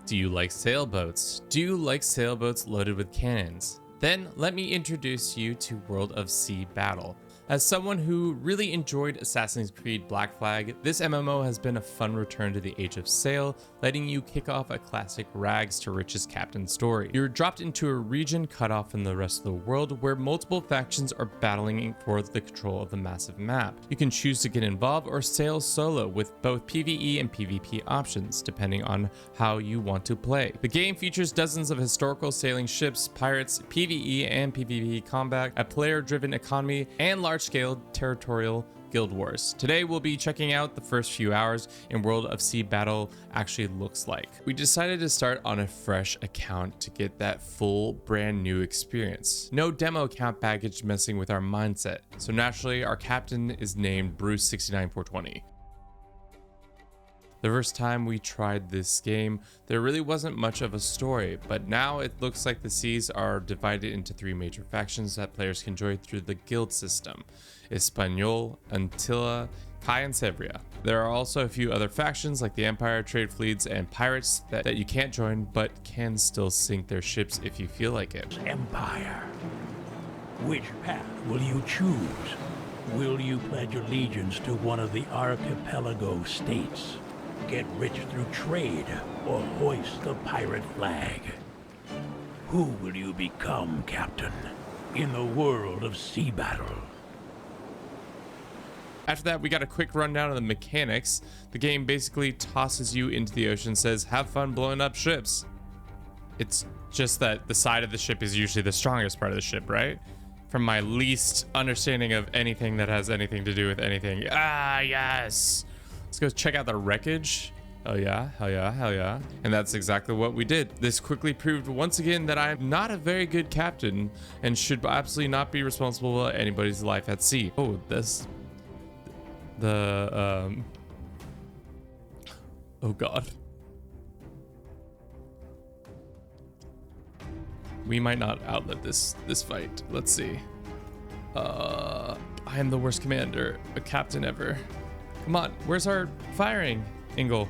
Do you like sailboats? Do you like sailboats loaded with cannons? Then let me introduce you to World of Sea Battle. As someone who really enjoyed Assassin's Creed Black Flag, this MMO has been a fun return to the Age of Sail, letting you kick off a classic rags to riches captain story. You're dropped into a region cut off from the rest of the world where multiple factions are battling for the control of the massive map. You can choose to get involved or sail solo with both PvE and PvP options, depending on how you want to play. The game features dozens of historical sailing ships, pirates, PvE and PvP combat, a player-driven economy, and large-scale territorial guild wars. Today we'll be checking out the first few hours in World of Sea Battle actually looks like. We decided to start on a fresh account to get that full brand new experience. No demo account baggage messing with our mindset. So naturally our captain is named Bruce 69420. The first time we tried this game, there really wasn't much of a story, but now it looks like the seas are divided into three major factions that players can join through the guild system: Espanol, Antilla, Kai, and Sevilla. There are also a few other factions like the Empire, trade fleets, and pirates that you can't join, but can still sink their ships if you feel like it. Empire. Which path will you choose? Will you pledge allegiance to one of the archipelago states? Get rich through trade, or hoist the pirate flag? Who will you become, Captain, in the world of sea battle? After that, we got a quick rundown of the mechanics. The game basically tosses you into the ocean, says, have fun blowing up ships. It's just that the side of the ship is usually the strongest part of the ship, right? From my least understanding of anything that has anything to do with anything. Ah, yes. Let's go check out the wreckage. Hell yeah, hell yeah, hell yeah. And that's exactly what we did. This quickly proved once again that I'm not a very good captain and should absolutely not be responsible for anybody's life at sea. Oh, oh God. We might not outlive this fight. Let's see. I am the worst commander, a captain ever. Come on, where's our firing angle?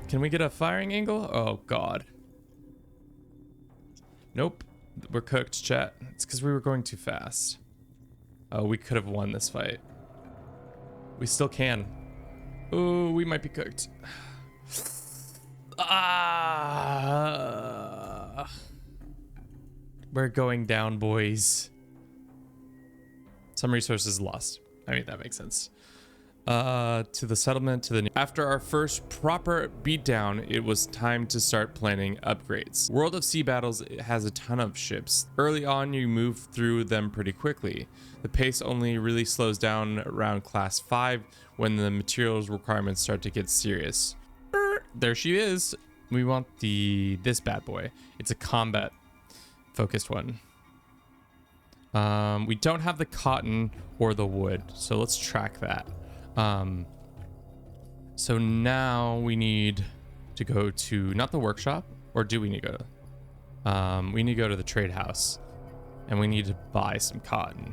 Can we get a firing angle? Oh God. Nope, we're cooked, chat. It's because we were going too fast. Oh, we could have won this fight. We still can. Oh, we might be cooked. Ah, we're going down, boys. Some resources lost. I mean, that makes sense. To the settlement, after our first proper beatdown, it was time to start planning upgrades. World of Sea Battles has a ton of ships. Early on, you move through them pretty quickly. The pace only really slows down around class 5 when the materials requirements start to get serious. There she is. We want this bad boy. It's a combat focused one. We don't have the cotton or the wood, so let's track that. So now we need to go to, not the workshop, or do we need to go to? We need to go to the trade house, and we need to buy some cotton.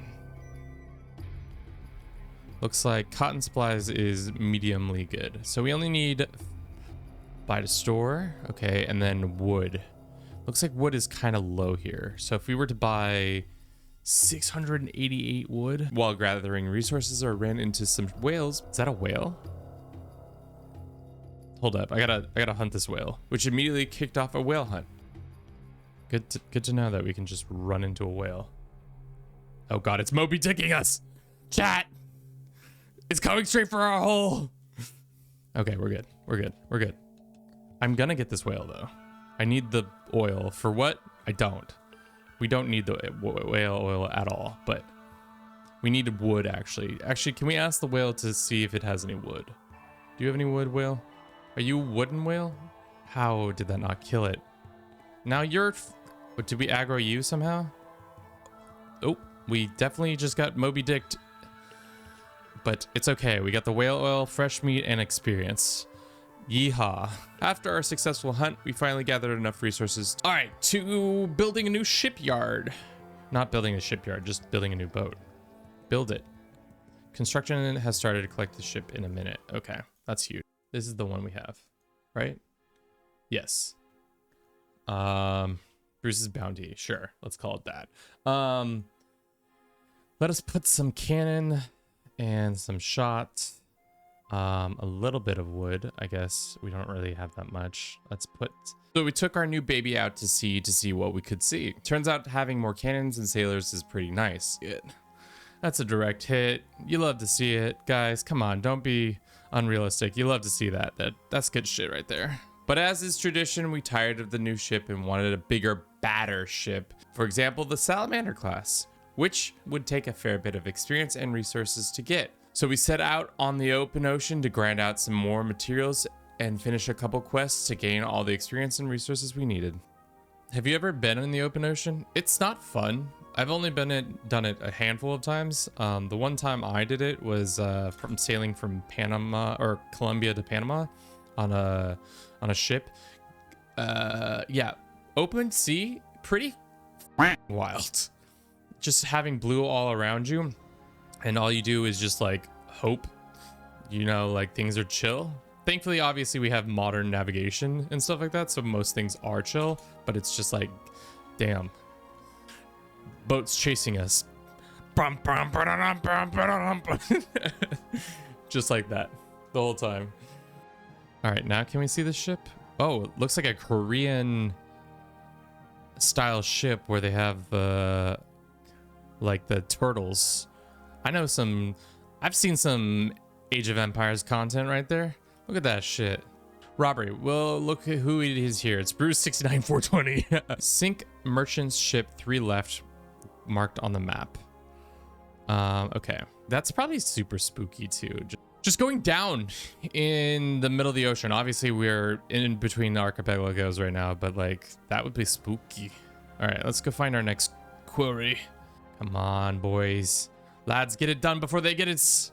Looks like cotton supplies is mediumly good. So we only need buy to store, okay, and then wood. Looks like wood is kind of low here. So if we were to buy 688 wood while gathering resources or ran into some whales. Is that a whale? Hold up, I gotta hunt this whale, which immediately kicked off a whale hunt. Good to know that we can just run into a whale. Oh God, it's Moby Dicking us. Chat, it's coming straight for our hole. Okay, we're good. We're good. I'm gonna get this whale though. I need the oil for what? I don't. We don't need the whale oil at all, but we need wood actually. Actually, can we ask the whale to see if it has any wood? Do you have any wood, whale? Are you a wooden whale? How did that not kill it? Now you're... Did we aggro you somehow? Oh, we definitely just got Moby Dicked. But it's okay. We got the whale oil, fresh meat, and experience. Yeehaw. After our successful hunt, we finally gathered enough resources. All right, to building a new shipyard. Not building a shipyard, just building a new boat. Build it. Construction has started to collect the ship in a minute. Okay, that's huge. This is the one we have, right? Yes. Bruce's bounty. Sure. Let's call it that. Let us put some cannon and some shot. A little bit of wood. I guess we don't really have that much. Let's put... So we took our new baby out to see what we could see. Turns out having more cannons and sailors is pretty nice. That's a direct hit. You love to see it. Guys, come on, don't be unrealistic. You love to see that. That's good shit right there. But as is tradition, we tired of the new ship and wanted a bigger, badder ship. For example, the Salamander class, which would take a fair bit of experience and resources to get. So we set out on the open ocean to grind out some more materials and finish a couple quests to gain all the experience and resources we needed. Have you ever been in the open ocean? It's not fun. I've only done it a handful of times. The one time I did it was from sailing from Panama or Colombia to Panama on a ship. Yeah, open sea, pretty wild. Just having blue all around you, and all you do is just like hope, you know, like things are chill. Thankfully, obviously, we have modern navigation and stuff like that, so most things are chill, but it's just like, damn. Boats chasing us. Just like that the whole time. All right, now can we see the ship? Oh, it looks like a Korean style ship where they have like the turtles. I've seen some Age of Empires content right there. Look at that shit. Robbery. Well, look at who it is here. It's Bruce 69420. Sink merchant's ship 3 left, marked on the map. Okay. That's probably super spooky too. Just going down in the middle of the ocean. Obviously, we're in between the archipelagos right now, but like that would be spooky. All right, let's go find our next quarry. Come on, boys. Lads, get it done before they get it.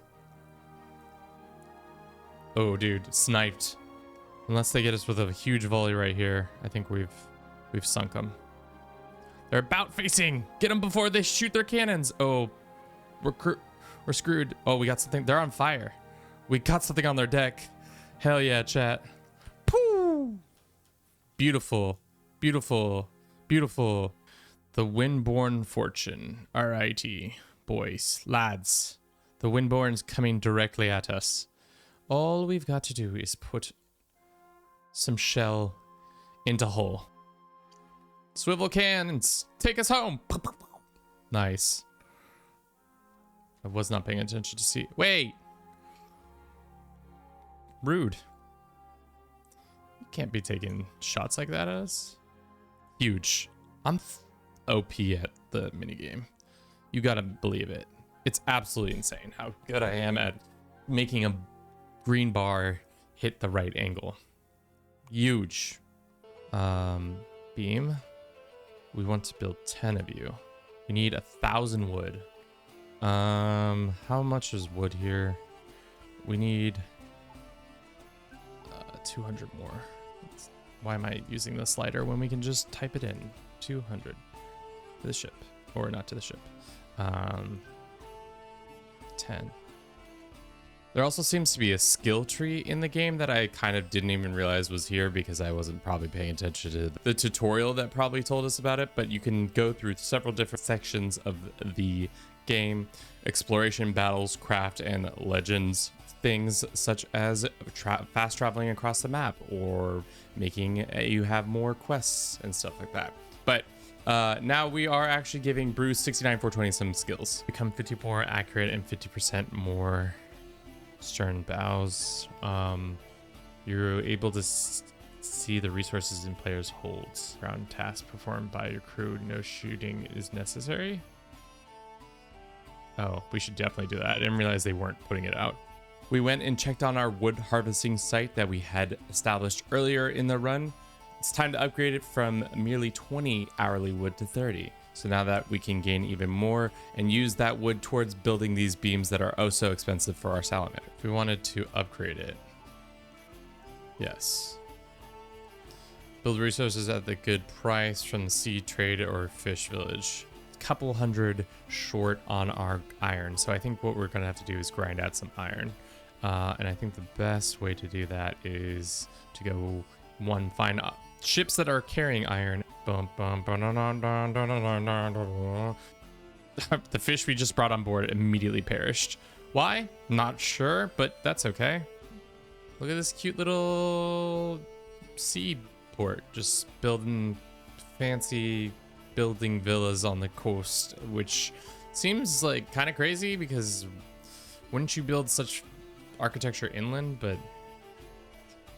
Oh, dude, sniped. Unless they get us with a huge volley right here, I think we've sunk them. They're about facing. Get them before they shoot their cannons. Oh, we're screwed. Oh, we got something. They're on fire. We got something on their deck. Hell yeah, chat. Pooh! Beautiful, beautiful, beautiful. The Windborn Fortune. R.I.T. Boys, lads. The Windborn's coming directly at us. All we've got to do is put some shell into hull. Swivel cannons, take us home. Nice. I was not paying attention to see. Wait. Rude. You can't be taking shots like that at us. Huge. I'm OP at the minigame. You gotta believe it. It's absolutely insane how good I am at making a green bar hit the right angle. Huge. Beam. We want to build 10 of you. We need 1,000 wood. How much is wood here? We need 200 more. Why am I using the slider when we can just type it in? 200 to the ship, or not to the ship. 10. There also seems to be a skill tree in the game that I kind of didn't even realize was here because I wasn't probably paying attention to the tutorial that probably told us about it, but you can go through several different sections of the game: exploration, battles, craft, and legends. Things such as fast traveling across the map, or making you have more quests and stuff like that. But now we are actually giving Bruce 69420 some skills. Become 50% more accurate and 50% more stern bows. You're able to see the resources in players' holds. Ground tasks performed by your crew. No shooting is necessary. Oh, we should definitely do that. I didn't realize they weren't putting it out. We went and checked on our wood harvesting site that we had established earlier in the run. It's time to upgrade it from merely 20 hourly wood to 30. So now that we can gain even more and use that wood towards building these beams that are oh so expensive for our salamander. If we wanted to upgrade it. Yes. Build resources at the good price from the sea trade or fish village. A couple hundred short on our iron. So I think what we're going to have to do is grind out some iron. And I think the best way to do that is to go one. Find ships that are carrying iron. Bum, bum, the fish we just brought on board immediately perished. Why? Not sure, but that's okay. Look at this cute little seaport, just building fancy building villas on the coast, which seems like kind of crazy because wouldn't you build such architecture inland? But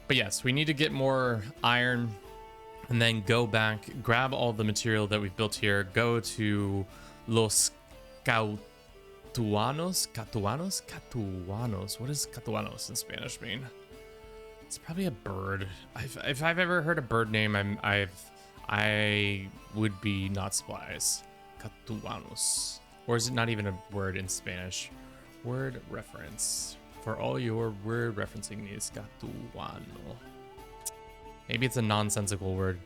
yes, we need to get more iron and then go back, grab all the material that we've built here, go to Los Catuanos. What does Catuanos in Spanish mean? It's probably a bird. If I've ever heard a bird name, I would be not surprised. Catuanos. Or is it not even a word in Spanish? Word reference. For all your word referencing needs, Catuano. Maybe it's a nonsensical word.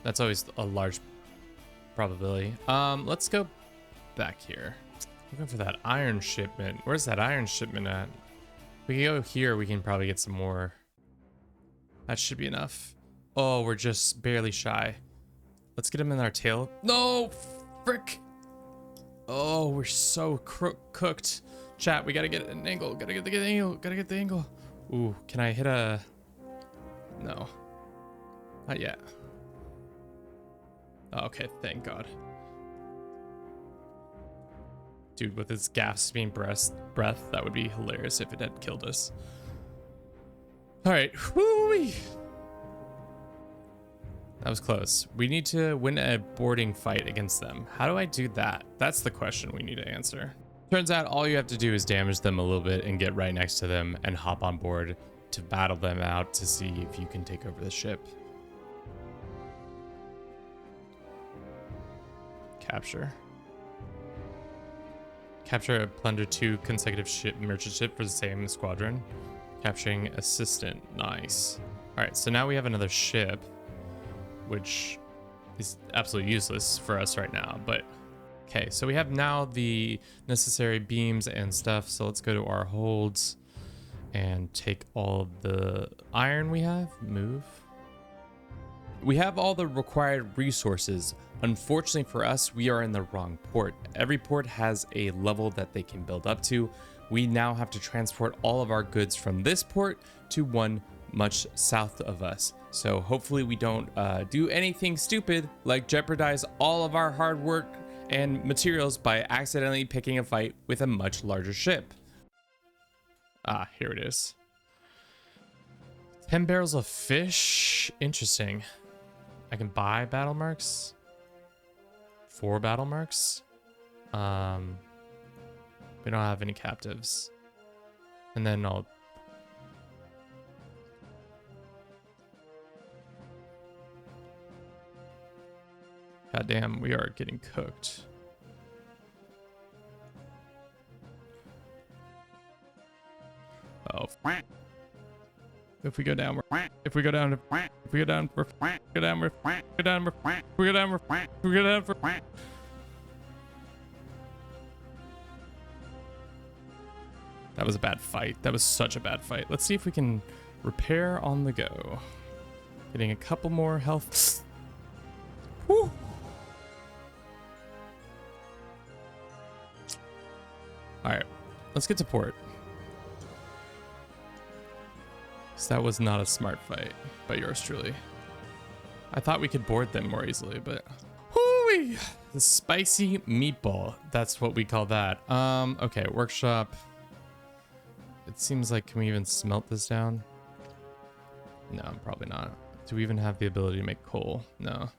That's always a large probability. Let's go back here. Looking for that iron shipment. Where's that iron shipment at? We can go here. We can probably get some more. That should be enough. Oh, we're just barely shy. Let's get him in our tail. No, frick. Oh, we're so cooked. Chat, we gotta get an angle. Gotta get the angle. Ooh, can I hit a... No. Not yet. Oh, okay, thank God. Dude, with his gasping breath, that would be hilarious if it had killed us. All right, whoo-wee. That was close. We need to win a boarding fight against them. How do I do that? That's the question we need to answer. Turns out all you have to do is damage them a little bit and get right next to them and hop on board to battle them out to see if you can take over the ship. Capture. Capture a plunder 2 consecutive merchant ship for the same squadron. Capturing assistant. Nice. All right, so now we have another ship, which is absolutely useless for us right now, but okay, so we have now the necessary beams and stuff. So let's go to our holds and take all of the iron we have. Move. We have all the required resources. Unfortunately for us, we are in the wrong port. Every port has a level that they can build up to. We now have to transport all of our goods from this port to one much south of us. So hopefully we don't do anything stupid like jeopardize all of our hard work and materials by accidentally picking a fight with a much larger ship. Ah, here it is. 10 barrels of fish. Interesting. I can buy battle marks. 4 battle marks. We don't have any captives. And then I'll... God damn, we are getting cooked. Oh. If we go down, if we go down, if we go down, we're go down, we're go down, we're go down, we're go down, we're That was a bad fight. That was such a bad fight. Let's see if we can repair on the go. Getting a couple more health. Woo. All right, let's get to port. So that was not a smart fight by yours truly. I thought we could board them more easily, but whoo-wee! The spicy meatball. That's what we call that. Okay, workshop. It seems like, can we even smelt this down? No, probably not. Do we even have the ability to make coal? No.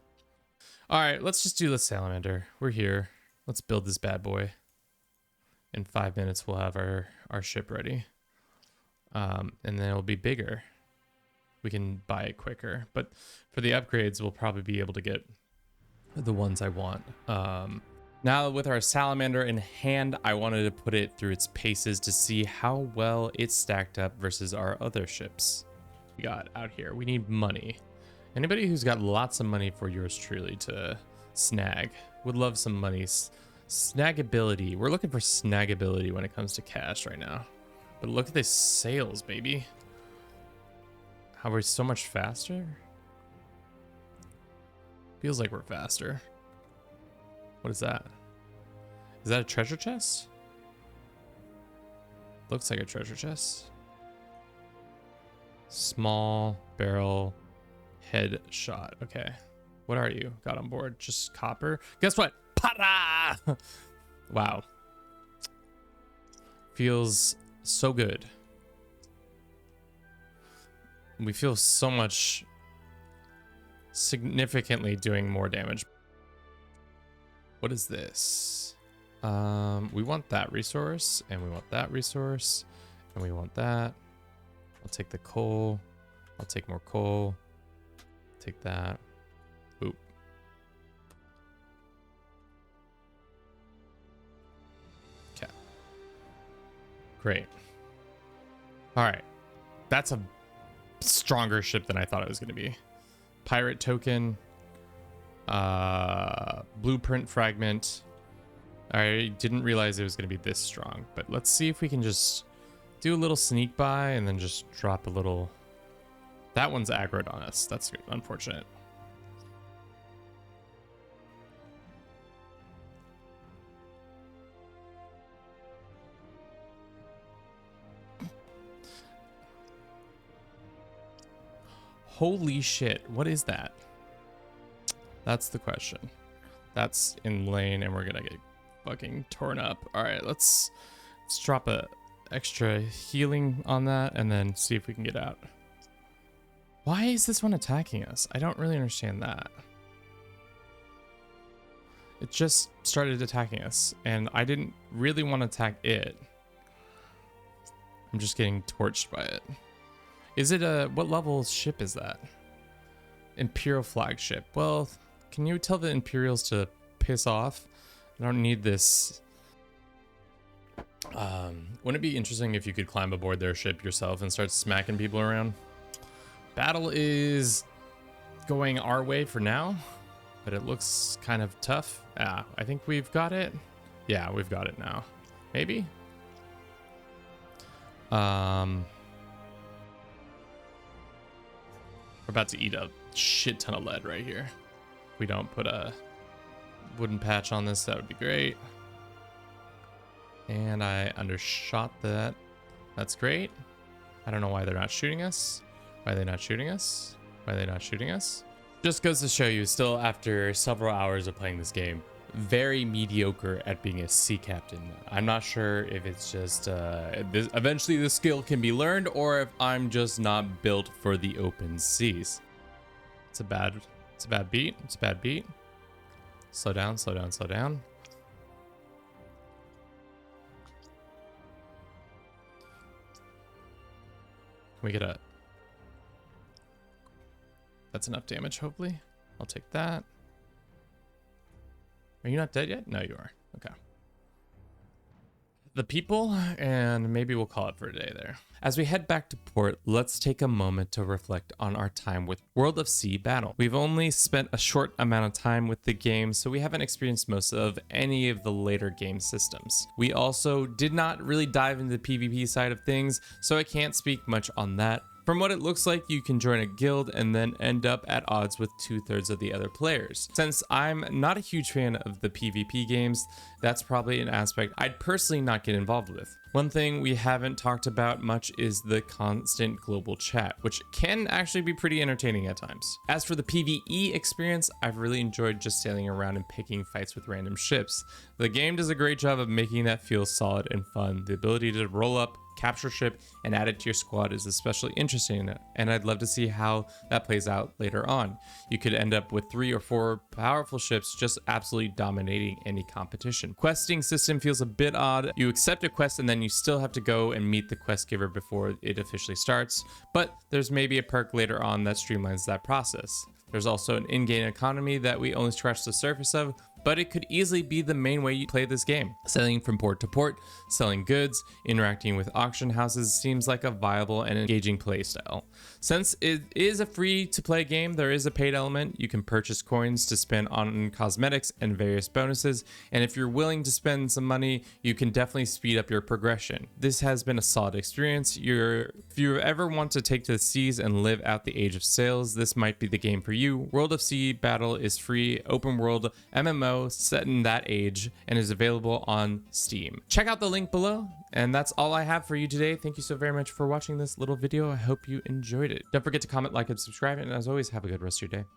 All right, let's just do the salamander. We're here. Let's build this bad boy. In 5 minutes, we'll have our ship ready. And then it'll be bigger. We can buy it quicker. But for the upgrades, we'll probably be able to get the ones I want. Now with our salamander in hand, I wanted to put it through its paces to see how well it's stacked up versus our other ships. We got out here. We need money. Anybody who's got lots of money for yours truly to snag would love some money. Snagability. We're looking for snagability when it comes to cash right now. But look at this sails, baby. How we're so much faster? Feels like we're faster. What is that? Is that a treasure chest? Looks like a treasure chest. Small barrel head shot. Okay. What are you? Got on board. Just copper. Guess what? Para! Wow. Feels so good. We feel so much significantly doing more damage. What is this? We want that resource, and we want that resource, and we want that. I'll take the coal. I'll take more coal. Take that. Oop. Okay. Great. All right. That's a stronger ship than I thought it was going to be. Pirate token. Blueprint fragment. I didn't realize it was going to be this strong, but let's see if we can just do a little sneak by and then just drop a little. That one's aggroed on us. That's unfortunate. Holy shit, what is that? That's the question. That's in lane and we're gonna get fucking torn up. All right, let's drop a extra healing on that and then see if we can get out. Why is this one attacking us? I don't really understand that. It just started attacking us and I didn't really want to attack it. I'm just getting torched by it. Is it a, what level ship is that? Imperial flagship. Well, can you tell the Imperials to piss off? I don't need this. Wouldn't it be interesting if you could climb aboard their ship yourself and start smacking people around? Battle is going our way for now, but it looks kind of tough. I think we've got it. Yeah, we've got it now. Maybe? We're about to eat a shit ton of lead right here. If we don't put a wooden patch on this, that would be great. And I undershot that. That's great. I don't know why they're not shooting us. Why are they not shooting us? Why are they not shooting us? Just goes to show you, still after several hours of playing this game, very mediocre at being a sea captain. I'm not sure if it's just eventually the skill can be learned or if I'm just not built for the open seas. It's a bad beat. It's a bad beat. Slow down, slow down, slow down. Can we get a... That's enough damage, hopefully. I'll take that. Are you not dead yet? No, you are. Okay. The people, and maybe we'll call it for a day there. As we head back to port, let's take a moment to reflect on our time with World of Sea Battle. We've only spent a short amount of time with the game, so we haven't experienced most of any of the later game systems. We also did not really dive into the PvP side of things, so I can't speak much on that. From what it looks like, you can join a guild and then end up at odds with 2/3 of the other players. Since I'm not a huge fan of the PvP games, that's probably an aspect I'd personally not get involved with. One thing we haven't talked about much is the constant global chat, which can actually be pretty entertaining at times. As for the PvE experience, I've really enjoyed just sailing around and picking fights with random ships. The game does a great job of making that feel solid and fun. The ability to roll up, capture ship, and add it to your squad is especially interesting, and I'd love to see how that plays out later on. You could end up with 3 or 4 powerful ships just absolutely dominating any competition. Questing system feels a bit odd. You accept a quest and then you still have to go and meet the quest giver before it officially starts, but there's maybe a perk later on that streamlines that process. There's also an in-game economy that we only scratched the surface of, but it could easily be the main way you play this game. Sailing from port to port, selling goods, interacting with auction houses seems like a viable and engaging playstyle. Since it is a free-to-play game, there is a paid element. You can purchase coins to spend on cosmetics and various bonuses, and if you're willing to spend some money, you can definitely speed up your progression. This has been a solid experience. If you ever want to take to the seas and live out the age of sails, this might be the game for you. World of Sea Battle is free, open world MMO set in that age, and is available on Steam. Check out the link below, and that's all I have for you today. Thank you so very much for watching this little video. I hope you enjoyed it. Don't forget to comment, like, and subscribe, and as always, have a good rest of your day.